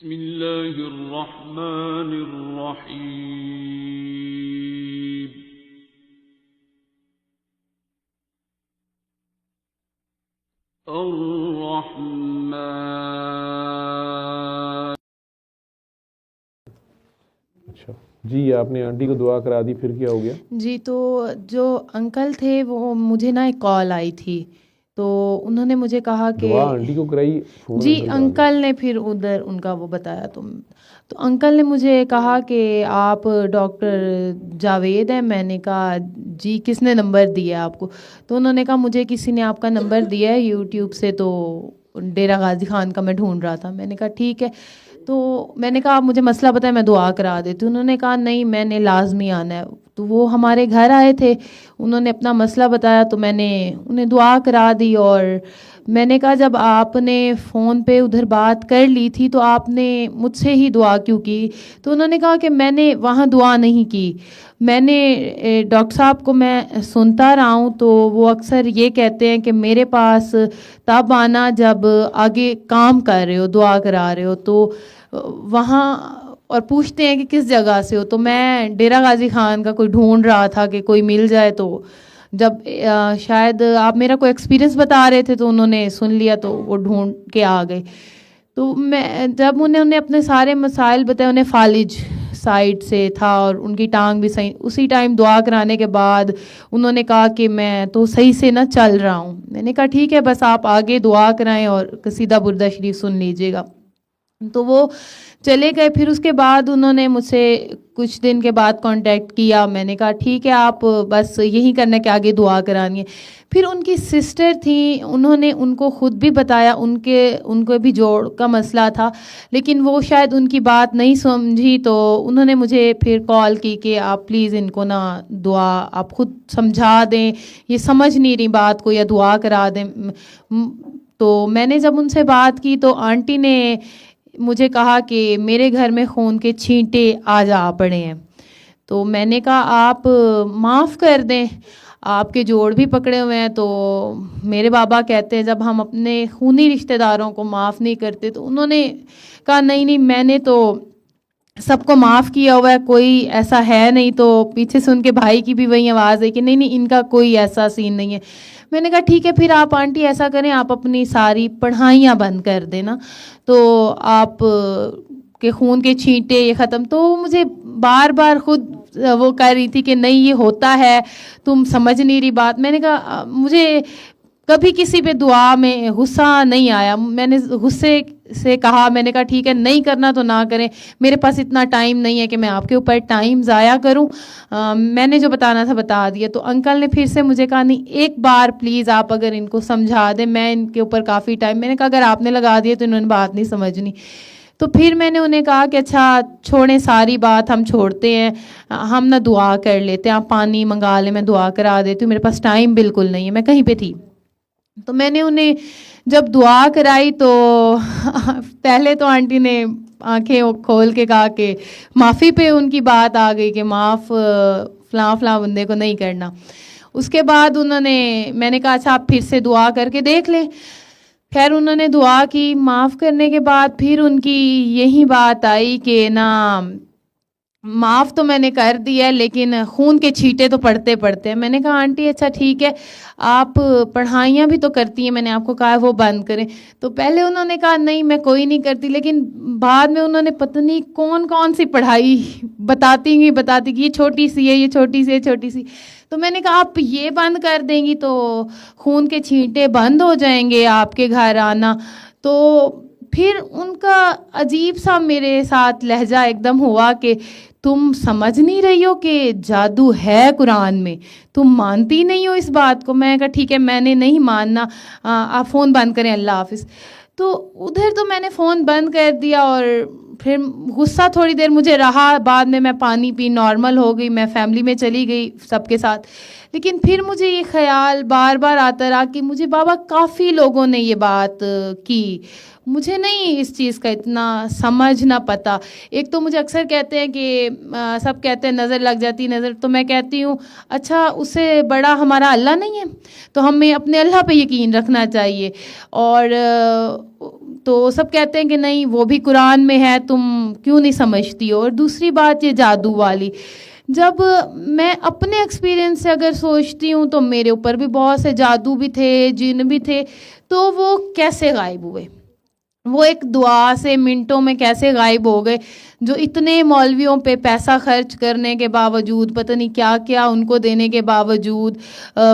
بسم اللہ الرحمن الرحیم الرحمن. اچھا جی، آپ نے آنٹی کو دعا کرا دی، پھر کیا ہو گیا؟ جی تو جو انکل تھے وہ مجھے نا ایک کال آئی تھی، تو انہوں نے مجھے کہا کہ دعا آنٹی کو کرائی، فون جی انکل کو آ گیا۔ انکل نے پھر ادھر ان کا وہ بتایا، تو انکل نے مجھے کہا کہ آپ ڈاکٹر جاوید ہیں۔ میں نے کہا جی کس نے نمبر دیا آپ کو؟ تو انہوں نے کہا مجھے کسی نے آپ کا نمبر دیا ہے یوٹیوب سے، تو ڈیرہ غازی خان کا میں ڈھونڈ رہا تھا۔ میں نے کہا ٹھیک ہے، تو میں نے کہا آپ مجھے مسئلہ بتائیں، میں دعا کرا دیتی ہوں۔ انہوں نے کہا نہیں، میں نے لازمی آنا ہے۔ تو وہ ہمارے گھر آئے تھے، انہوں نے اپنا مسئلہ بتایا، تو میں نے انہیں دعا کرا دی۔ اور میں نے کہا جب آپ نے فون پہ ادھر بات کر لی تھی تو آپ نے مجھ سے ہی دعا کیوں کی؟ تو انہوں نے کہا کہ میں نے وہاں دعا نہیں کی، میں نے ڈاکٹر صاحب کو میں سنتا رہا ہوں، تو وہ اکثر یہ کہتے ہیں کہ میرے پاس تب آنا جب آگے کام کر رہے ہو، دعا کرا رہے ہو، تو وہاں اور پوچھتے ہیں کہ کس جگہ سے ہو۔ تو میں ڈیرہ غازی خان کا کوئی ڈھونڈ رہا تھا کہ کوئی مل جائے، تو جب شاید آپ میرا کوئی ایکسپیرینس بتا رہے تھے تو انہوں نے سن لیا، تو وہ ڈھونڈ کے آ گئے۔ تو میں جب انہوں نے اپنے سارے مسائل بتائے، انہیں فالج سائڈ سے تھا اور ان کی ٹانگ بھی صحیح، اسی ٹائم دعا کرانے کے بعد انہوں نے کہا کہ میں تو صحیح سے نہ چل رہا ہوں۔ میں نے کہا ٹھیک ہے، بس آپ آگے دعا کرائیں اور قصیدہ بردہ شریف سن لیجیے گا۔ تو وہ چلے گئے۔ پھر اس کے بعد انہوں نے مجھ سے کچھ دن کے بعد کانٹیکٹ کیا۔ میں نے کہا ٹھیک ہے، آپ بس یہی کرنا کہ آگے دعا کرانی ہے۔ پھر ان کی سسٹر تھیں، انہوں نے ان کو خود بھی بتایا، ان کو بھی جوڑ کا مسئلہ تھا، لیکن وہ شاید ان کی بات نہیں سمجھی، تو انہوں نے مجھے پھر کال کی کہ آپ پلیز ان کو نا دعا آپ خود سمجھا دیں، یہ سمجھ نہیں رہی بات کو، یا دعا کرا دیں۔ تو میں نے جب ان سے بات کی تو آنٹی نے مجھے کہا کہ میرے گھر میں خون کے چھینٹے آ جا پڑے ہیں۔ تو میں نے کہا آپ معاف کر دیں، آپ کے جوڑ بھی پکڑے ہوئے ہیں۔ تو میرے بابا کہتے ہیں جب ہم اپنے خونی رشتہ داروں کو معاف نہیں کرتے، تو انہوں نے کہا نہیں میں نے تو سب کو معاف کیا ہوا ہے، کوئی ایسا ہے نہیں۔ تو پیچھے سے ان کے بھائی کی بھی وہی آواز ہے کہ نہیں ان کا کوئی ایسا سین نہیں ہے۔ میں نے کہا ٹھیک ہے، پھر آپ آنٹی ایسا کریں، آپ اپنی ساری پڑھائیاں بند کر دینا، تو آپ کے خون کے چھینٹے یہ ختم۔ تو مجھے بار بار خود وہ کہہ رہی تھی کہ نہیں یہ ہوتا ہے، تم سمجھ نہیں رہی بات۔ میں نے کہا مجھے کبھی کسی پہ دعا میں غصہ نہیں آیا، میں نے غصے سے کہا، میں نے کہا ٹھیک ہے نہیں کرنا تو نہ کریں، میرے پاس اتنا ٹائم نہیں ہے کہ میں آپ کے اوپر ٹائم ضائع کروں، میں نے جو بتانا تھا بتا دیا۔ تو انکل نے پھر سے مجھے کہا نہیں ایک بار پلیز آپ اگر ان کو سمجھا دیں، میں ان کے اوپر کافی ٹائم، میں نے کہا اگر آپ نے لگا دیا تو انہوں نے بات نہیں سمجھنی۔ تو پھر میں نے انہیں کہا کہ اچھا چھوڑیں ساری بات، ہم چھوڑتے ہیں، ہم نہ دعا کر لیتے ہیں، آپ پانی منگا لیں، میں دعا کرا دیتی ہوں، میرے پاس ٹائم بالکل نہیں ہے، میں کہیں پہ تھی۔ تو میں نے انہیں جب دعا کرائی تو پہلے تو آنٹی نے آنکھیں کھول کے کہا کہ معافی پہ ان کی بات آ گئی کہ معاف فلاں فلاں بندے کو نہیں کرنا۔ اس کے بعد میں نے کہا اچھا آپ پھر سے دعا کر کے دیکھ لیں۔ خیر انہوں نے دعا کی، معاف کرنے کے بعد پھر ان کی یہی بات آئی کہ نا معاف تو میں نے کر دیا ہے لیکن خون کے چھینٹے تو پڑتے پڑتے ہیں۔ میں نے کہا آنٹی اچھا ٹھیک ہے، آپ پڑھائیاں بھی تو کرتی ہیں، میں نے آپ کو کہا وہ بند کریں۔ تو پہلے انہوں نے کہا نہیں میں کوئی نہیں کرتی، لیکن بعد میں انہوں نے پتہ نہیں کون سی پڑھائی بتاتی کہ یہ چھوٹی سی ہے، یہ چھوٹی سی ہے، چھوٹی سی۔ تو میں نے کہا آپ یہ بند کر دیں گی تو خون کے چھینٹے بند ہو جائیں گے آپ کے گھر آنا۔ تو پھر ان کا عجیب سا میرے ساتھ لہجہ ایک دم ہوا کہ تم سمجھ نہیں رہی ہو کہ جادو ہے قرآن میں، تم مانتی نہیں ہو اس بات کو۔ میں کہا ٹھیک ہے میں نے نہیں ماننا، آپ فون بند کریں، اللہ حافظ۔ تو ادھر تو میں نے فون بند کر دیا اور پھر غصہ تھوڑی دیر مجھے رہا، بعد میں پانی پی نارمل ہو گئی، میں فیملی میں چلی گئی سب کے ساتھ۔ لیکن پھر مجھے یہ خیال بار بار آتا رہا کہ مجھے بابا کافی لوگوں نے یہ بات کی، مجھے نہیں اس چیز کا اتنا سمجھ نہ پتا۔ ایک تو مجھے اکثر کہتے ہیں کہ سب کہتے ہیں نظر لگ جاتی نظر، تو میں کہتی ہوں اچھا اس سے بڑا ہمارا اللہ نہیں ہے؟ تو ہمیں اپنے اللہ پہ یقین رکھنا چاہیے۔ اور تو سب کہتے ہیں کہ نہیں وہ بھی قرآن میں ہے، تم کیوں نہیں سمجھتی ہو. اور دوسری بات یہ جادو والی، جب میں اپنے ایکسپیرینس سے اگر سوچتی ہوں تو میرے اوپر بھی بہت سے جادو بھی تھے، جن بھی تھے، تو وہ کیسے غائب ہوئے؟ وہ ایک دعا سے منٹوں میں کیسے غائب ہو گئے؟ جو اتنے مولویوں پہ پیسہ خرچ کرنے کے باوجود، پتہ نہیں کیا کیا ان کو دینے کے باوجود،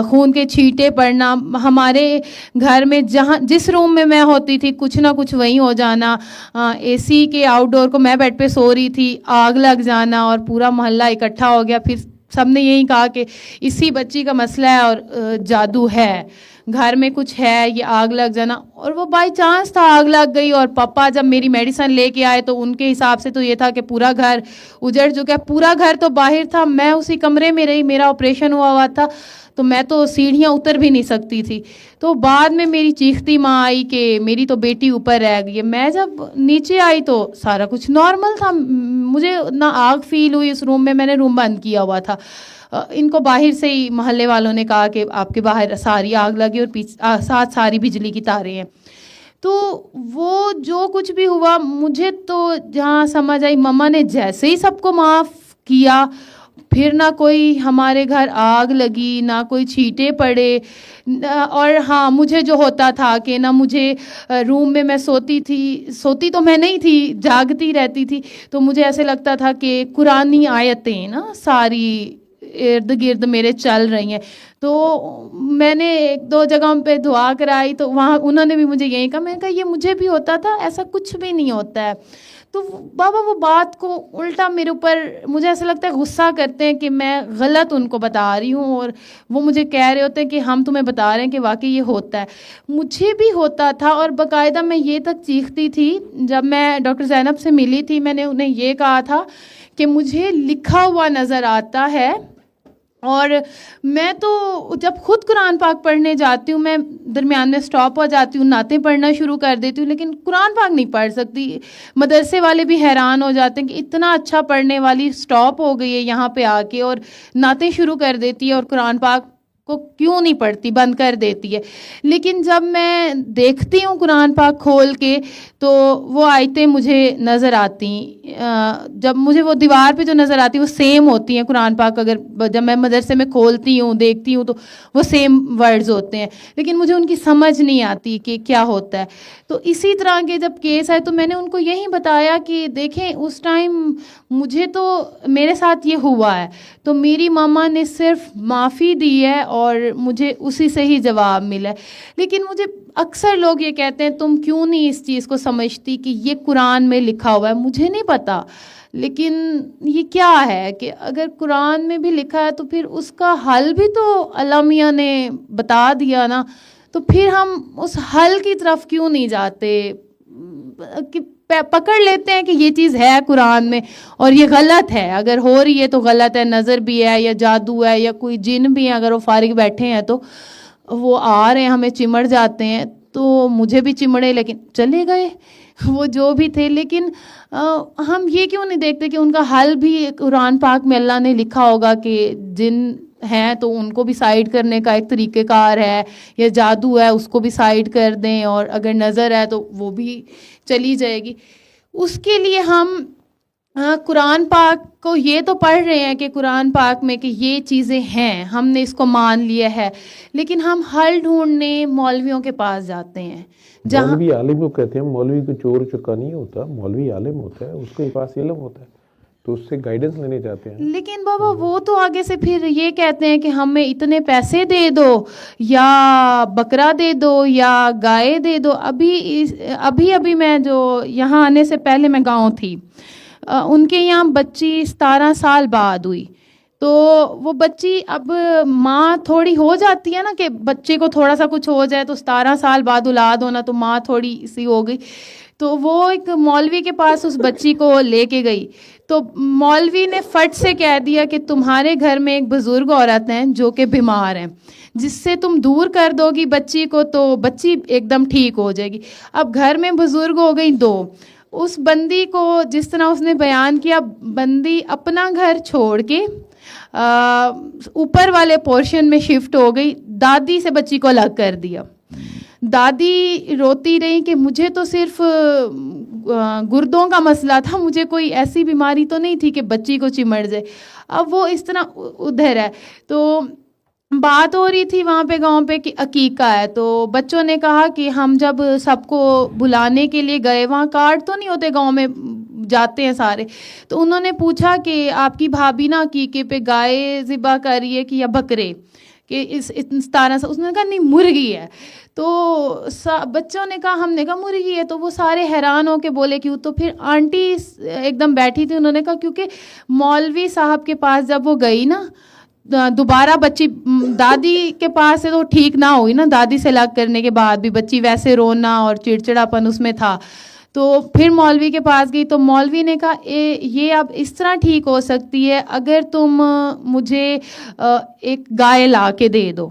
خون کے چھینٹے پڑنا، ہمارے گھر میں جس روم میں میں ہوتی تھی کچھ نہ کچھ وہیں ہو جانا، اے سی کے آؤٹ ڈور کو میں بیڈ پہ سو رہی تھی، آگ لگ جانا اور پورا محلہ اکٹھا ہو گیا. پھر سب نے یہی کہا کہ اسی بچی کا مسئلہ ہے اور جادو ہے، گھر میں کچھ ہے، یہ آگ لگ جانا. اور وہ بائی چانس تھا آگ لگ گئی. اور پاپا جب میری میڈیسن لے کے آئے تو ان کے حساب سے تو یہ تھا کہ پورا گھر اجڑ چکا ہے. پورا گھر تو باہر تھا، میں اسی کمرے میں رہی، میرا آپریشن ہوا تھا تو میں تو سیڑھیاں اتر بھی نہیں سکتی تھی. تو بعد میں میری چیختی ماں آئی کہ میری تو بیٹی اوپر رہ گئی ہے. میں جب نیچے آئی تو سارا کچھ نارمل تھا، مجھے نہ آگ فیل ہوئی اس روم میں. میں نے روم بند کیا ہوا تھا. ان کو باہر سے ہی محلے والوں نے کہا کہ آپ کے باہر ساری آگ لگی اور ساتھ ساری بجلی کی تاریں ہیں. تو وہ جو کچھ بھی ہوا، مجھے تو جہاں سمجھ آئی، مما نے جیسے ہی سب کو معاف کیا، پھر نہ کوئی ہمارے گھر آگ لگی، نہ کوئی چھینٹے پڑے. اور ہاں مجھے جو ہوتا تھا کہ نہ مجھے روم میں سوتی تو میں نہیں تھی، جاگتی رہتی تھی. تو مجھے ایسے لگتا تھا کہ قرآنی آیتیں نا ساری ارد گرد میرے چل رہی ہیں. تو میں نے 1-2 جگہوں پہ دعا کرائی تو وہاں انہوں نے بھی مجھے یہی کہا. میں نے کہا یہ مجھے بھی ہوتا تھا، ایسا کچھ بھی نہیں ہوتا ہے. تو بابا وہ بات کو الٹا میرے اوپر، مجھے ایسا لگتا ہے غصہ کرتے ہیں کہ میں غلط ان کو بتا رہی ہوں، اور وہ مجھے کہہ رہے ہوتے ہیں کہ ہم تمہیں بتا رہے ہیں کہ واقعی یہ ہوتا ہے. مجھے بھی ہوتا تھا. اور باقاعدہ میں یہ تک چیختی تھی. جب میں ڈاکٹر زینب سے ملی تھی، میں نے انہیں یہ کہا تھا کہ مجھے لکھا ہوا نظر آتا ہے. اور میں تو جب خود قرآن پاک پڑھنے جاتی ہوں، میں درمیان میں سٹاپ ہو جاتی ہوں، نعتیں پڑھنا شروع کر دیتی ہوں، لیکن قرآن پاک نہیں پڑھ سکتی. مدرسے والے بھی حیران ہو جاتے ہیں کہ اتنا اچھا پڑھنے والی سٹاپ ہو گئی ہے یہاں پہ آ کے اور نعتیں شروع کر دیتی ہے اور قرآن پاک کو کیوں نہیں پڑھتی، بند کر دیتی ہے. لیکن جب میں دیکھتی ہوں قرآن پاک کھول کے تو وہ آیتیں مجھے نظر آتی. جب مجھے وہ دیوار پہ جو نظر آتی وہ سیم ہوتی ہیں قرآن پاک. اگر جب میں مدرسے میں کھولتی ہوں دیکھتی ہوں تو وہ سیم ورڈز ہوتے ہیں، لیکن مجھے ان کی سمجھ نہیں آتی کہ کیا ہوتا ہے. تو اسی طرح کے جب کیس آئے تو میں نے ان کو یہی بتایا کہ دیکھیں اس ٹائم مجھے تو میرے ساتھ یہ ہوا ہے، تو میری ماما نے صرف معافی دی ہے اور مجھے اسی سے ہی جواب ملا ہے. لیکن مجھے اکثر لوگ یہ کہتے ہیں تم کیوں نہیں اس چیز کو سمجھتی کہ یہ قرآن میں لکھا ہوا ہے. مجھے نہیں پتا، لیکن یہ کیا ہے کہ اگر قرآن میں بھی لکھا ہے تو پھر اس کا حل بھی تو اللہ میاں نے بتا دیا نا. تو پھر ہم اس حل کی طرف کیوں نہیں جاتے کہ پکڑ لیتے ہیں کہ یہ چیز ہے قرآن میں اور یہ غلط ہے. اگر ہو رہی ہے تو غلط ہے، نظر بھی ہے یا جادو ہے یا کوئی جن بھی ہے. اگر وہ فارغ بیٹھے ہیں تو وہ آ رہے ہیں ہمیں چمڑ جاتے ہیں، تو مجھے بھی چمڑے لیکن چلے گئے وہ جو بھی تھے. لیکن ہم یہ کیوں نہیں دیکھتے کہ ان کا حل بھی قرآن پاک میں اللہ نے لکھا ہوگا کہ جن ہیں تو ان کو بھی سائیڈ کرنے کا ایک طریقہ کار ہے، یا جادو ہے اس کو بھی سائیڈ کر دیں، اور اگر نظر ہے تو وہ بھی چلی جائے گی. اس کے لیے ہم قرآن پاک کو یہ تو پڑھ رہے ہیں کہ قرآن پاک میں کہ یہ چیزیں ہیں، ہم نے اس کو مان لیا ہے، لیکن ہم حل ڈھونڈنے مولویوں کے پاس جاتے ہیں. مولوی عالم کو کہتے ہیں، مولوی کو چور چکا نہیں ہوتا، مولوی عالم ہوتا ہے، اس کے پاس علم ہوتا ہے تو اس سے گائیڈنس لینے جاتے ہیں. لیکن بابا وہ تو آگے سے پھر یہ کہتے ہیں کہ ہمیں اتنے پیسے دے دو یا بکرا دے دو یا گائے دے دو. ابھی میں جو یہاں آنے سے پہلے میں گاؤں تھی، ان کے یہاں بچی 17 سال بعد ہوئی. تو وہ بچی اب ماں تھوڑی ہو جاتی ہے نا کہ بچے کو تھوڑا سا کچھ ہو جائے تو 17 سال بعد اولاد ہونا تو ماں تھوڑی سی ہو گئی. تو وہ ایک مولوی کے پاس اس بچی کو لے کے گئی. تو مولوی نے فٹ سے کہہ دیا کہ تمہارے گھر میں ایک بزرگ عورت ہیں جو کہ بیمار ہیں، جس سے تم دور کر دو گی بچی کو تو بچی ایک دم ٹھیک ہو جائے گی. اب گھر میں بزرگ ہو گئی 2. اس بندی کو جس طرح اس نے بیان کیا، بندی اپنا گھر چھوڑ کے اوپر والے پورشن میں شفٹ ہو گئی، دادی سے بچی کو الگ کر دیا. دادی روتی رہی کہ مجھے تو صرف گردوں کا مسئلہ تھا, مجھے کوئی ایسی بیماری تو نہیں تھی کہ بچی کو چمڑ جائے. اب وہ اس طرح ادھر ہے. تو بات ہو رہی تھی وہاں پہ گاؤں پہ کہ عقیقہ ہے, تو بچوں نے کہا کہ ہم جب سب کو بلانے کے لیے گئے, وہاں کارڈ تو نہیں ہوتے گاؤں میں, جاتے ہیں سارے, تو انہوں نے پوچھا کہ آپ کی بھابھی نا عقیقے پہ گائے ذبح کر رہی ہے کہ یا بکرے, کہ اس 17 سے, اس نے کہا نہیں مرغی ہے. تو بچوں نے کہا, ہم نے کہا مرغی ہے. تو وہ سارے حیران ہو کے بولے کیوں. تو پھر آنٹی ایک دم بیٹھی تھی, انہوں نے کہا کیونکہ مولوی صاحب کے پاس جب وہ گئی نا دوبارہ بچی, دادی کے پاس سے تو ٹھیک نہ ہوئی نا, دادی سے الگ کرنے کے بعد بھی بچی ویسے رونا اور چڑچڑاپن اس میں تھا. تو پھر مولوی کے پاس گئی, تو مولوی نے کہا یہ اب اس طرح ٹھیک ہو سکتی ہے اگر تم مجھے ایک گائے لا کے دے دو.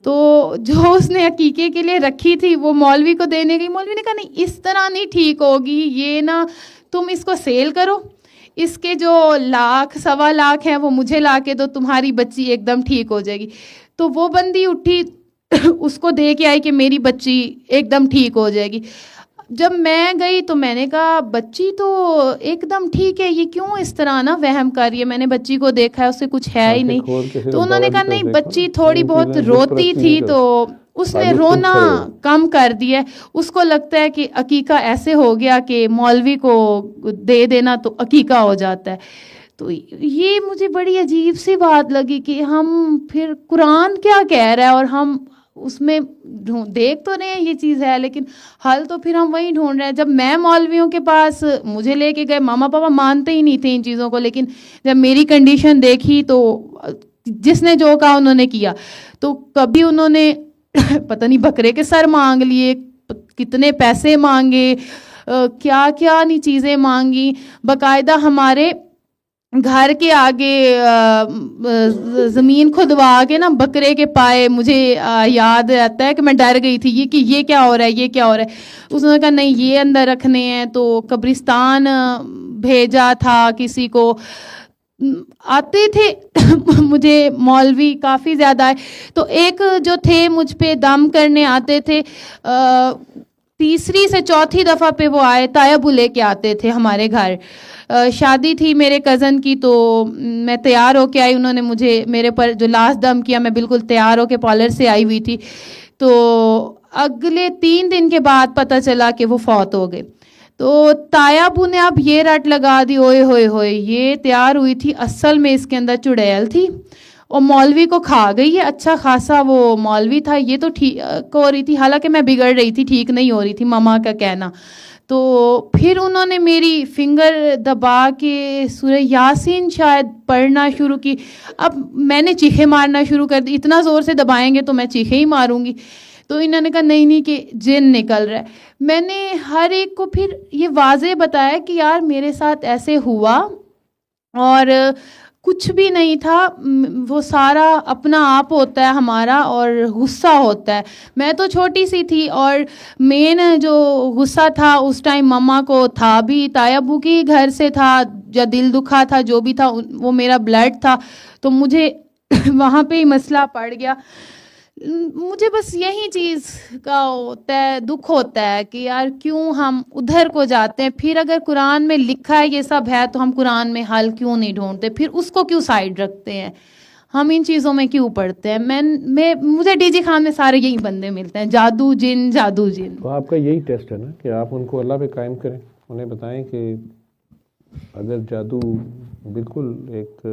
تو جو اس نے عقیقے کے لیے رکھی تھی وہ مولوی کو دینے گئی. مولوی نے کہا نہیں اس طرح نہیں ٹھیک ہوگی, یہ نا تم اس کو سیل کرو, اس کے جو 1,00,000-1.25 ہیں وہ مجھے لا کے دو, تمہاری بچی ایک دم ٹھیک ہو جائے گی. تو وہ بندی اٹھی, اس کو دے کے آئی کہ میری بچی ایک دم ٹھیک ہو جائے گی. جب میں گئی تو میں نے کہا بچی تو ایک دم ٹھیک ہے, یہ کیوں اس طرح نا وہم کر رہی ہے, میں نے بچی کو دیکھا ہے اس سے کچھ ہے ہی نہیں. تو انہوں نے کہا نہیں بچی تھوڑی بہت روتی تھی تو اس نے رونا کم کر دیا, اس کو لگتا ہے کہ عقیقہ ایسے ہو گیا کہ مولوی کو دے دینا تو عقیقہ ہو جاتا ہے. تو یہ مجھے بڑی عجیب سی بات لگی کہ ہم پھر قرآن کیا کہہ رہا ہے اور ہم اس میں دیکھ تو رہے ہیں یہ چیز ہے, لیکن حل تو پھر ہم وہیں ڈھونڈ رہے ہیں. جب میں مولویوں کے پاس مجھے لے کے گئے, ماما پاپا مانتے ہی نہیں تھے ان چیزوں کو, لیکن جب میری کنڈیشن دیکھی تو جس نے جو کہا انہوں نے کیا. تو کبھی انہوں نے پتہ نہیں بکرے کے سر مانگ لیے, کتنے پیسے مانگے, کیا کیا نہیں چیزیں مانگی. باقاعدہ ہمارے گھر کے آگے زمین کھدوا کے نا بکرے کے پائے, مجھے یاد رہتا ہے کہ میں ڈر گئی تھی یہ کہ یہ کیا ہو رہا ہے, یہ کیا ہو رہا ہے. اس نے کہا نہیں یہ اندر رکھنے ہیں. تو قبرستان بھیجا تھا کسی کو, آتے تھے مجھے مولوی کافی زیادہ ہے. تو ایک جو تھے مجھ پہ دم کرنے آتے تھے, 3 سے 4 دفعہ پہ وہ آئے, تایبو لے کے آتے تھے ہمارے گھر. شادی تھی میرے کزن کی, تو میں تیار ہو کے آئی, انہوں نے مجھے میرے پر جو لاسٹ دم کیا, میں بالکل تیار ہو کے پارلر سے آئی ہوئی تھی. تو اگلے 3 دن کے بعد پتہ چلا کہ وہ فوت ہو گئے. تو تایابو نے اب یہ رٹ لگا دی, ہوئے ہوئے ہوئے یہ تیار ہوئی تھی, اصل میں اس کے اندر چڑیل تھی اور مولوی کو کھا گئی ہے. اچھا خاصا وہ مولوی تھا, یہ تو ٹھیک ہو رہی تھی, حالانکہ میں بگڑ رہی تھی, ٹھیک نہیں ہو رہی تھی, ماما کا کہنا. تو پھر انہوں نے میری فنگر دبا کے سورہ یاسین شاید پڑھنا شروع کی. اب میں نے چیخے مارنا شروع کر دی, اتنا زور سے دبائیں گے تو میں چیخے ہی ماروں گی. تو انہوں نے کہا نہیں کہ جن نکل رہا ہے. میں نے ہر ایک کو پھر یہ واضح بتایا کہ یار میرے ساتھ ایسے ہوا اور کچھ بھی نہیں تھا, وہ سارا اپنا آپ ہوتا ہے ہمارا اور غصہ ہوتا ہے. میں تو چھوٹی سی تھی اور مین جو غصہ تھا اس ٹائم مما کو تھا بھی, تایابو کی گھر سے تھا, یا دل دکھا تھا, جو بھی تھا وہ میرا بلڈ تھا. تو مجھے وہاں پہ ہی مسئلہ پڑ گیا. مجھے بس یہی چیز کا ہوتا ہے, دکھ ہوتا ہے کہ یار کیوں ہم ادھر کو جاتے ہیں. پھر اگر قرآن میں لکھا ہے یہ سب ہے تو ہم قرآن میں حل کیوں نہیں ڈھونڈتے, پھر اس کو کیوں سائڈ رکھتے ہیں, ہم ان چیزوں میں کیوں پڑھتے ہیں. مجھے ڈی جی خان میں سارے یہی بندے ملتے ہیں, جادو جن جادو جن. تو آپ کا یہی ٹیسٹ ہے نا کہ آپ ان کو اللہ پہ قائم کریں, انہیں بتائیں کہ اگر جادو بالکل ایک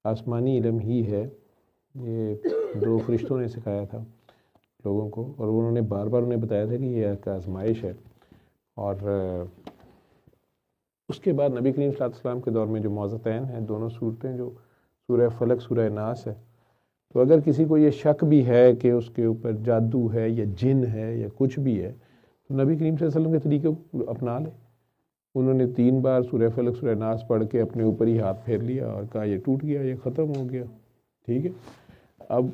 آسمانی علم ہی ہے, یہ 2 فرشتوں نے سکھایا تھا لوگوں کو, اور انہوں نے بار بار انہیں بتایا تھا کہ یہ ایک آزمائش ہے. اور اس کے بعد نبی کریم صلی اللہ علیہ وسلم کے دور میں جو معوذتین ہیں, دونوں صورتیں جو سورہ فلق سورہ ناس ہے, تو اگر کسی کو یہ شک بھی ہے کہ اس کے اوپر جادو ہے یا جن ہے یا کچھ بھی ہے, تو نبی کریم صلی اللہ علیہ وسلم کے طریقے کو اپنا لے. انہوں نے 3 بار سورہ فلق سورہ ناس پڑھ کے اپنے اوپر ہی ہاتھ پھیر لیا اور کہا یہ ٹوٹ گیا, یہ ختم ہو گیا. ٹھیک ہے, اب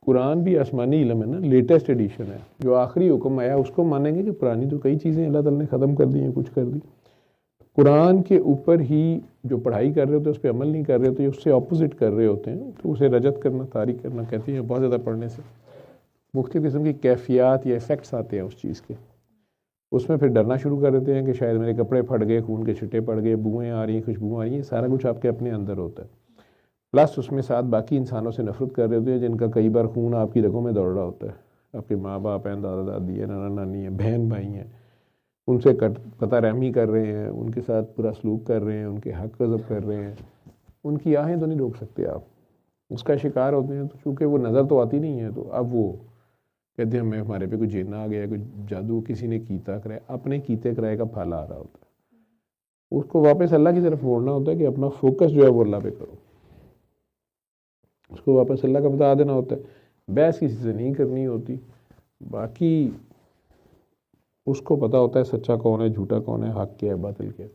قرآن بھی آسمانی علم ہے نا, لیٹسٹ ایڈیشن ہے. جو آخری حکم آیا اس کو مانیں گے کہ پرانی تو کئی چیزیں اللہ تعالیٰ نے ختم کر دی ہیں, کچھ کر دی. قرآن کے اوپر ہی جو پڑھائی کر رہے ہوتے ہیں اس پہ عمل نہیں کر رہے ہوتے, اس سے اپوزٹ کر رہے ہوتے ہیں, تو اسے رجت کرنا, تاریک کرنا کہتے ہیں بہت زیادہ پڑھنے سے. مختلف قسم کی کیفیات یا ایفیکٹس آتے ہیں اس چیز کے. اس میں پھر ڈرنا شروع کر دیتے ہیں کہ شاید میرے کپڑے پھٹ گئے, خون کے چھٹے پڑ گئے, بوئیں آ رہی ہیں, خوشبوئیں آ رہی ہیں, سارا کچھ آپ کے اپنے اندر ہوتا ہے. پلس اس میں ساتھ باقی انسانوں سے نفرت کر رہے ہوتے ہیں جن کا کئی بار خون آپ کی رگوں میں دوڑ رہا ہوتا ہے. آپ کے ماں باپ ہیں, دادا دادی ہیں, نانا نانی ہیں, بہن بھائی ہیں, ان سے قطع رحمی کر رہے ہیں, ان کے ساتھ برا سلوک کر رہے ہیں, ان کے حق غضب کر رہے ہیں. ان کی آہیں تو نہیں روک سکتے آپ, اس کا شکار ہوتے ہیں. تو چونکہ وہ نظر تو آتی نہیں ہے, تو اب وہ کہتے ہیں ہمیں ہمارے پہ کوئی جن آ گیا, کوئی جادو کسی نے کیتا کرائے, اپنے کیتے کرائے کا پھل آ رہا ہوتا ہے. اس کو واپس اللہ کی طرف موڑنا ہوتا ہے کہ اپنا فوکس جو ہے وہ اللہ پہ کرو, اس کو واپس اللہ کا بتا دینا ہوتا ہے. بحث کسی سے نہیں کرنی ہوتی, باقی اس کو پتہ ہوتا ہے سچا کون ہے, جھوٹا کون ہے, حق کیا ہے, باطل کیا ہے.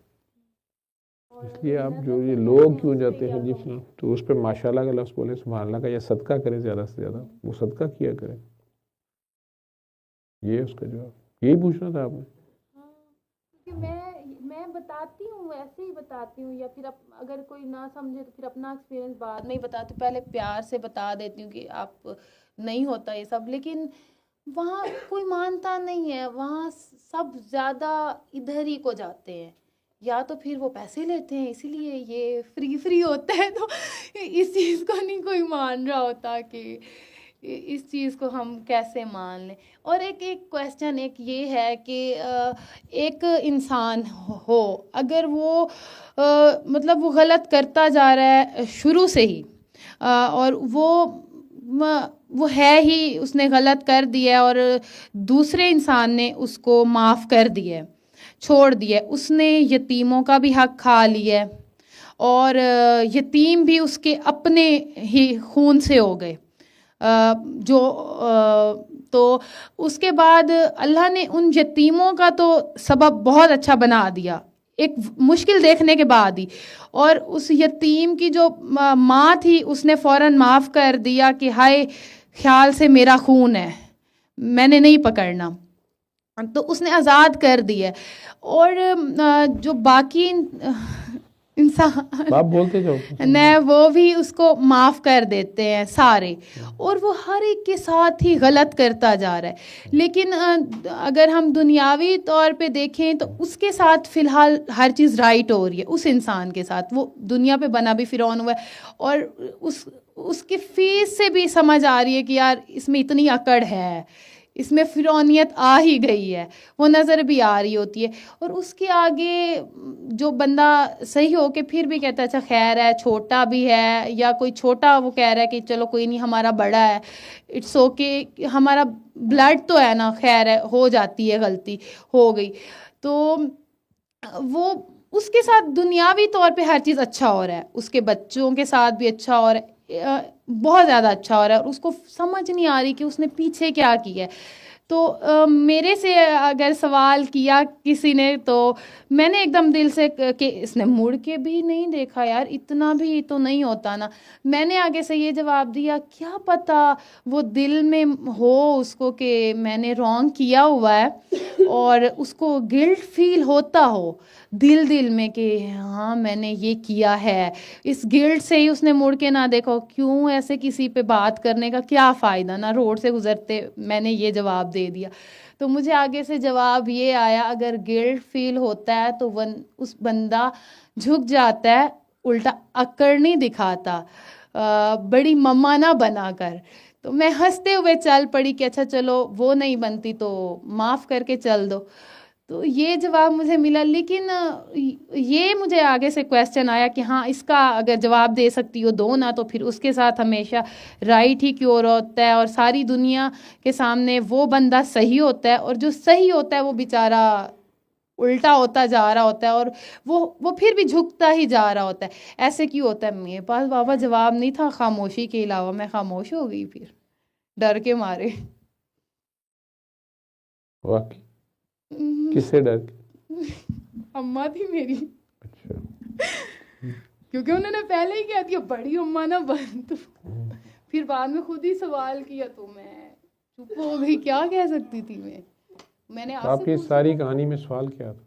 اس لیے آپ جو یہ لوگ کیوں جاتے ہیں جی تو اس پہ ماشاءاللہ کا لفظ بولیں, سبحان اللہ کا, یا صدقہ کریں زیادہ سے زیادہ, وہ صدقہ کیا کریں. یہ اس کا جواب, یہی پوچھنا تھا آپ نے. میں بتاتی ہوں, ویسے ہی بتاتی ہوں, یا پھر اگر کوئی نہ سمجھے تو پھر اپنا ایکسپیرینس بعد میں ہی بتاتی ہوں. پہلے پیار سے بتا دیتی ہوں کہ آپ نہیں ہوتا یہ سب, لیکن وہاں کوئی مانتا نہیں ہے. وہاں سب زیادہ ادھر ہی کو جاتے ہیں, یا تو پھر وہ پیسے لیتے ہیں اسی لیے یہ فری ہوتا ہے, تو اس چیز کو نہیں کوئی مان رہا ہوتا کہ اس چیز کو ہم کیسے مان لیں. اور ایک کویسچن ایک یہ ہے کہ ایک انسان ہو, اگر وہ مطلب وہ غلط کرتا جا رہا ہے شروع سے ہی, اور وہ ہے ہی, اس نے غلط کر دیا اور دوسرے انسان نے اس کو معاف کر دیا, چھوڑ دیا, اس نے یتیموں کا بھی حق کھا لیا ہے, اور یتیم بھی اس کے اپنے ہی خون سے ہو گئے. تو اس کے بعد اللہ نے ان یتیموں کا تو سبب بہت اچھا بنا دیا ایک مشکل دیکھنے کے بعد ہی, اور اس یتیم کی جو ماں تھی اس نے فوراً معاف کر دیا کہ ہائے خیال سے میرا خون ہے, میں نے نہیں پکڑنا, تو اس نے آزاد کر دیا. اور جو باقی انسان آپ بولتے جاؤ وہ بھی اس کو معاف کر دیتے ہیں سارے, اور وہ ہر ایک کے ساتھ ہی غلط کرتا جا رہا ہے. لیکن اگر ہم دنیاوی طور پہ دیکھیں تو اس کے ساتھ فی الحال ہر چیز رائٹ ہو رہی ہے. اس انسان کے ساتھ, وہ دنیا پہ بنا بھی فرعون ہوا ہے, اور اس کی فیس سے بھی سمجھ آ رہی ہے کہ یار اس میں اتنی اکڑ ہے, اس میں فرعونیت آ ہی گئی ہے, وہ نظر بھی آ رہی ہوتی ہے. اور اس کے آگے جو بندہ صحیح ہو کے پھر بھی کہتا ہے اچھا خیر ہے, چھوٹا بھی ہے, یا کوئی چھوٹا وہ کہہ رہا ہے کہ چلو کوئی نہیں ہمارا بڑا ہے, اٹس اوکے, ہمارا بلڈ تو ہے نا, خیر ہے, ہو جاتی ہے, غلطی ہو گئی. تو وہ اس کے ساتھ دنیاوی طور پہ ہر چیز اچھا ہو رہا ہے, اس کے بچوں کے ساتھ بھی اچھا ہو رہا ہے, بہت زیادہ اچھا ہو رہا ہے, اور اس کو سمجھ نہیں آ رہی کہ اس نے پیچھے کیا کیا ہے. تو میرے سے اگر سوال کیا کسی نے, تو میں نے ایک دم دل سے کہ اس نے مڑ کے بھی نہیں دیکھا, یار اتنا بھی تو نہیں ہوتا نا. میں نے آگے سے یہ جواب دیا, کیا پتا وہ دل میں ہو اس کو کہ میں نے رانگ کیا ہوا ہے, اور اس کو گلٹ فیل ہوتا ہو دل میں کہ ہاں میں نے یہ کیا ہے. اس گلٹ سے ہی اس نے مڑ کے نہ دیکھو, کیوں ایسے کسی پہ بات کرنے کا کیا فائدہ, نہ روڈ سے گزرتے میں نے یہ جواب دے دیا. تو مجھے آگے سے جواب یہ آیا, اگر گلٹ فیل ہوتا ہے تو اس بندہ جھک جاتا ہے, الٹا اکڑ نہیں دکھاتا, بڑی مما نہ بنا کر. تو میں ہنستے ہوئے چل پڑی کہ اچھا چلو وہ نہیں بنتی تو معاف کر کے چل دو. تو یہ جواب مجھے ملا. لیکن یہ مجھے آگے سے کویسچن آیا کہ ہاں اس کا اگر جواب دے سکتی ہو دو نا, تو پھر اس کے ساتھ ہمیشہ رائٹ ہی کیوں ہوتا ہے, اور ساری دنیا کے سامنے وہ بندہ صحیح ہوتا ہے, اور جو صحیح ہوتا ہے وہ بیچارہ الٹا ہوتا جا رہا ہوتا ہے, اور وہ پھر بھی جھکتا ہی جا رہا ہوتا ہے. ایسے کیوں ہوتا ہے؟ میرے پاس بابا جواب نہیں تھا خاموشی کے علاوہ, میں خاموش ہو گئی پھر ڈر کے مارے. واقعی کس سے ڈر کے؟ اماں تھی میری, اچھا, کیونکہ انہوں نے پہلے ہی کہہ دیا بڑی اماں نہ بن تو, پھر بعد میں خود ہی سوال کیا تو میں چپ ہو گئی, کیا کہہ سکتی تھی میں نے آپ کی ساری کہانی میں سوال کیا تھا؟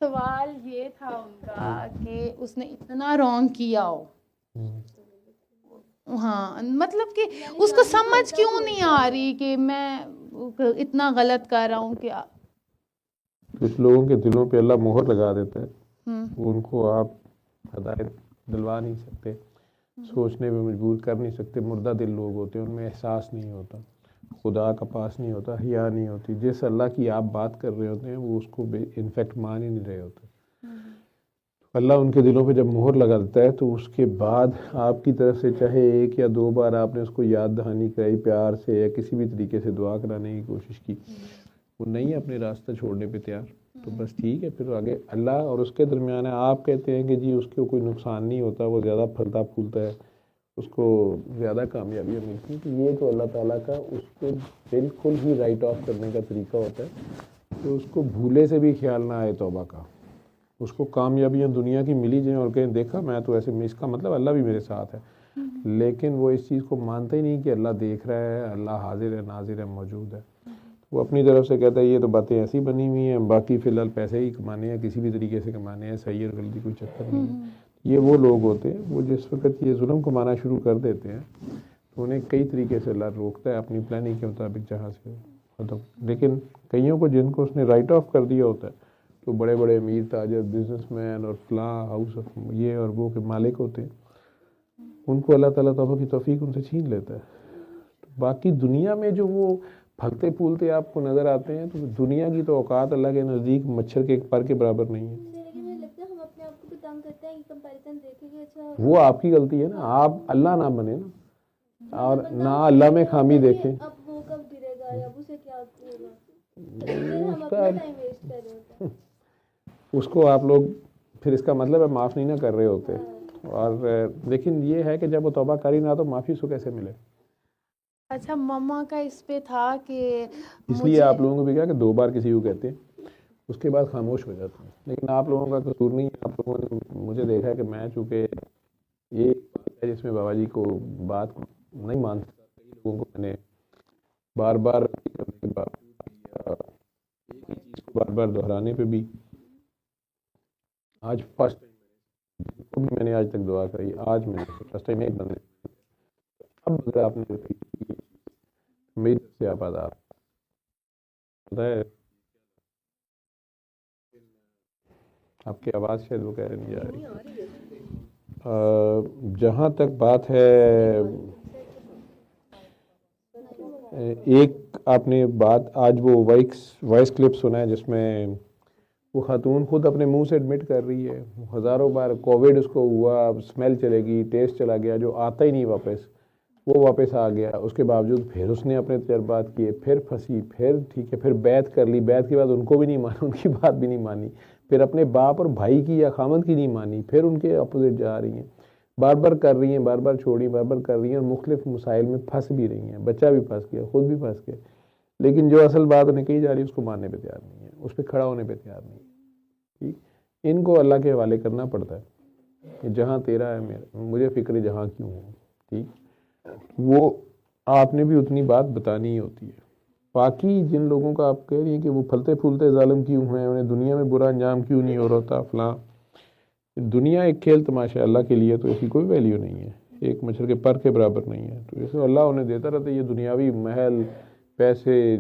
سوال یہ تھا ان کا کہ اس نے اتنا رانگ کیا ہو, ہاں مطلب کہ اس کو سمجھ کیوں نہیں آ رہی کہ میں اتنا غلط کر رہا ہوں کہ کچھ لوگوں کے دلوں پہ اللہ مہر لگا دیتا ہے، ان کو آپ ہدایت دلوا نہیں سکتے، سوچنے میں مجبور کر نہیں سکتے. مردہ دل لوگ ہوتے ہیں، ان میں احساس نہیں ہوتا، خدا کا پاس نہیں ہوتا، حیا نہیں ہوتی. جس اللہ کی آپ بات کر رہے ہوتے ہیں وہ اس کو انفیکٹ مان ہی نہیں رہے ہوتے. اللہ ان کے دلوں پہ جب مہر لگا دیتا ہے تو اس کے بعد آپ کی طرف سے چاہے ایک یا دو بار آپ نے اس کو یاد دہانی کرائی پیار سے یا کسی بھی طریقے سے دعا کرانے کی کوشش کی، وہ نہیں اپنے راستہ چھوڑنے پہ تیار، تو بس ٹھیک ہے، پھر آگے اللہ اور اس کے درمیان ہے. آپ کہتے ہیں کہ جی اس کو کوئی نقصان نہیں ہوتا، وہ زیادہ پھلتا پھولتا ہے، اس کو زیادہ کامیابیاں ملتی ہیں. تو یہ تو اللہ تعالیٰ کا اس کو بالکل ہی رائٹ آف کرنے کا طریقہ ہوتا ہے کہ اس کو بھولے سے بھی خیال نہ آئے توبہ کا. اس کو کامیابیاں دنیا کی ملی جائیں اور کہیں دیکھا میں تو ایسے، اس کا مطلب اللہ بھی میرے ساتھ ہے، لیکن وہ اس چیز کو مانتا ہی نہیں کہ اللہ دیکھ رہا ہے، اللہ حاضر ہے، ناظر ہے، موجود ہے. وہ اپنی طرف سے کہتا ہے یہ تو باتیں ایسی بنی ہوئی ہیں، باقی فی الحال پیسے ہی کمانے ہیں، کسی بھی طریقے سے کمانے ہیں، صحیح اور غلطی کوئی چکر نہیں ہے. یہ وہ لوگ ہوتے ہیں وہ جس وقت یہ ظلم کمانا شروع کر دیتے ہیں تو انہیں کئی طریقے سے اللہ روکتا ہے اپنی پلاننگ کے مطابق جہاں سے ختم. لیکن کئیوں کو جن کو اس نے رائٹ آف کر دیا ہوتا ہے تو بڑے بڑے امیر تاجر، بزنس مین اور فلاں ہاؤس آف یہ اور وہ کے مالک ہوتے ہیں، ان کو اللہ تعالیٰ توبہ کی توفیق ان سے چھین لیتا ہے. باقی دنیا میں جو وہ پھلتے پھولتے آپ کو نظر آتے ہیں تو دنیا کی تو اوقات اللہ کے نزدیک مچھر کے ایک پر کے برابر نہیں ہے. وہ آپ کی غلطی ہے نا، آپ اللہ نہ بنے نا، اور نہ اللہ میں خامی دیکھیں. اس کو آپ لوگ پھر اس کا مطلب ہے معاف نہیں نہ کر رہے ہوتے. اور لیکن یہ ہے کہ جب وہ توبہ کری نہ تو معافی اس کو کیسے ملے. اچھا مما کا اس پہ تھا کہ اس لیے آپ لوگوں کو بھی کہا کہ 2 بار کسی کو کہتے ہیں اس کے بعد خاموش ہو جاتے ہیں. لیکن آپ لوگوں کا قصور نہیں ہے، آپ لوگوں نے مجھے دیکھا ہے کہ میں چونکہ یہ بات ہے جس میں بابا جی کو بات نہیں مان سکتا، کئی لوگوں کو میں نے بار بار کرنے کے باوجود ایک ہی چیز کو بار بار دہرانے پہ بھی آج فرسٹ ٹائم میں نے آج تک دعا کری، آج میں نے فرسٹ ٹائم ایک بندے اب اگر آپ نے میری طرف سے آپ آداب پتہ ہے آپ کی آواز شاید وہ کہہ رہے نہیں جا رہی. جہاں تک بات ہے ایک آپ نے بات آج وہ وائس کلپ سنا ہے جس میں وہ خاتون خود اپنے منہ سے ایڈمٹ کر رہی ہے ہزاروں بار کووڈ اس کو ہوا، اسمیل چلے گی، ٹیسٹ چلا گیا، جو آتا ہی نہیں واپس وہ واپس آ گیا. اس کے باوجود پھر اس نے اپنے تجربات کیے، پھر پھنسی، پھر ٹھیک ہے، پھر بیعت کر لی، بیعت کے بعد ان کو بھی نہیں مانا، ان کی بات بھی نہیں مانی، پھر اپنے باپ اور بھائی کی یا خامد کی نہیں مانی، پھر ان کے اپوزٹ جا رہی ہیں، بار بار کر رہی ہیں، بار بار چھوڑی، بار بار کر رہی ہیں اور مختلف مسائل میں پھنس بھی رہی ہیں. بچہ بھی پھنس گیا، خود بھی پھنس گیا، لیکن جو اصل بات انہیں کہی جا رہی ہے اس کو ماننے پہ تیار نہیں ہے، اس پہ کھڑا ہونے پہ تیار نہیں ہے. ٹھیک، ان کو اللہ کے حوالے کرنا پڑتا ہے کہ جہاں تیرا ہے میرا، مجھے فکر جہاں کیوں ہو. ٹھیک، وہ آپ نے بھی اتنی بات بتانی ہی ہوتی ہے. باقی جن لوگوں کا آپ کہہ رہی ہیں کہ وہ پھلتے پھولتے ظالم کیوں ہیں، انہیں دنیا میں برا انجام کیوں نہیں ہو رہا فلاں، دنیا ایک کھیل تماشا، اللہ کے لیے تو اس کی کوئی ویلیو نہیں ہے، ایک مچھر کے پر کے برابر نہیں ہے. تو اسے اللہ انہیں دیتا رہتا ہے. یہ دنیاوی محل، پیسے،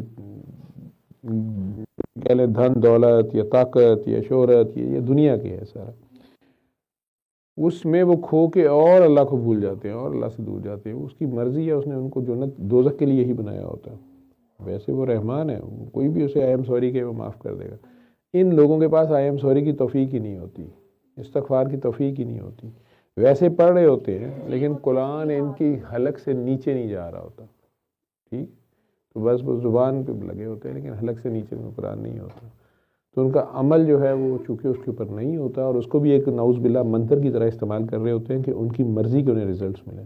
کہہ لیں دھن دولت یا طاقت یا شہرت، یہ دنیا کے ہے سارا. اس میں وہ کھو کے اور اللہ کو بھول جاتے ہیں اور اللہ سے دور جاتے ہیں. اس کی مرضی ہے، اس نے ان کو جنت دوزخ کے لیے ہی بنایا ہوتا ہے. ویسے وہ رحمان ہے، کوئی بھی اسے آئی ایم سوری کہ وہ معاف کر دے گا. ان لوگوں کے پاس آئی ایم سوری کی توفیق ہی نہیں ہوتی، استغفار کی توفیق ہی نہیں ہوتی. ویسے پڑھ رہے ہوتے ہیں لیکن قرآن ان کی حلق سے نیچے نہیں جا رہا ہوتا. ٹھیک، تو بس وہ زبان پہ لگے ہوتے ہیں لیکن حلق سے نیچے میں قرآن نہیں ہوتا. تو ان کا عمل جو ہے وہ چونکہ اس کے اوپر نہیں ہوتا اور اس کو بھی ایک نعوذ باللہ منتر کی طرح استعمال کر رہے ہوتے ہیں کہ ان کی مرضی کے انہیں ریزلٹس ملیں.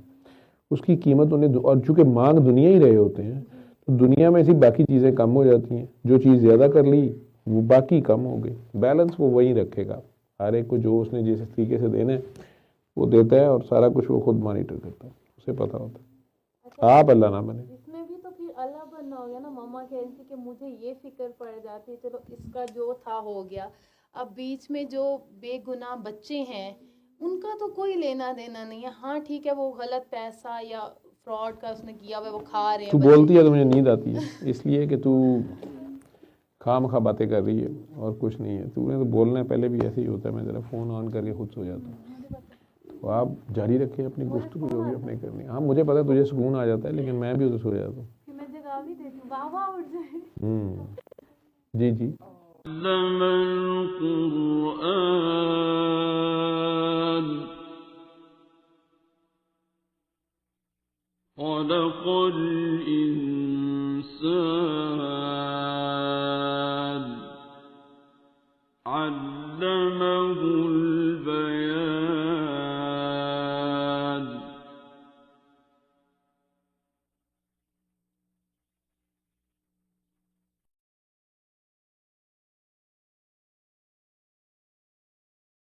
اس کی قیمت انہیں، اور چونکہ مانگ دنیا ہی رہے ہوتے ہیں تو دنیا میں سے باقی چیزیں کم ہو جاتی ہیں. جو چیز زیادہ کر لی وہ باقی کم ہو گئی، بیلنس وہ وہی رکھے گا. ہر ایک کو جو اس نے جس طریقے سے دینا ہے وہ دیتا ہے اور سارا کچھ وہ خود مانیٹر کرتا ہے، اسے پتہ ہوتا ہے. آپ اللہ نہ بنے. اس میں بھی تو پھر اللہ بننا ہو گیا نا. ماما کہہ رہی تھی کہ مجھے یہ فکر پڑ جاتی، چلو اس کا جو تھا ہو گیا، اب بیچ میں جو بے گناہ بچے ہیں ان کا تو کوئی لینا دینا نہیں ہے. ہاں ٹھیک ہے وہ غلط پیسہ یا فراڈ کا اس نے کیا ہوا ہے وہ کھا رہے ہیں. تو بولتی ہے تو مجھے نیند آتی ہے اس لیے کہ تو خام خواہ باتیں کر رہی ہے اور کچھ نہیں ہے. تو نے تو بولنا ہے پہلے بھی ایسے ہی ہوتا ہے, میں ذرا فون آن کر کے خود سو جاتا ہوں. تو آپ جاری رکھیں اپنی گفتگو جو بھی اپنے کرنی. ہاں مجھے پتا ہے تجھے سکون آ جاتا ہے لیکن میں بھی ادھر سو جاتا ہوں. میں جگہ بھی دیتی ہوں بابا اٹھ جائے. جی جی. علم القرآن خلق الإنسان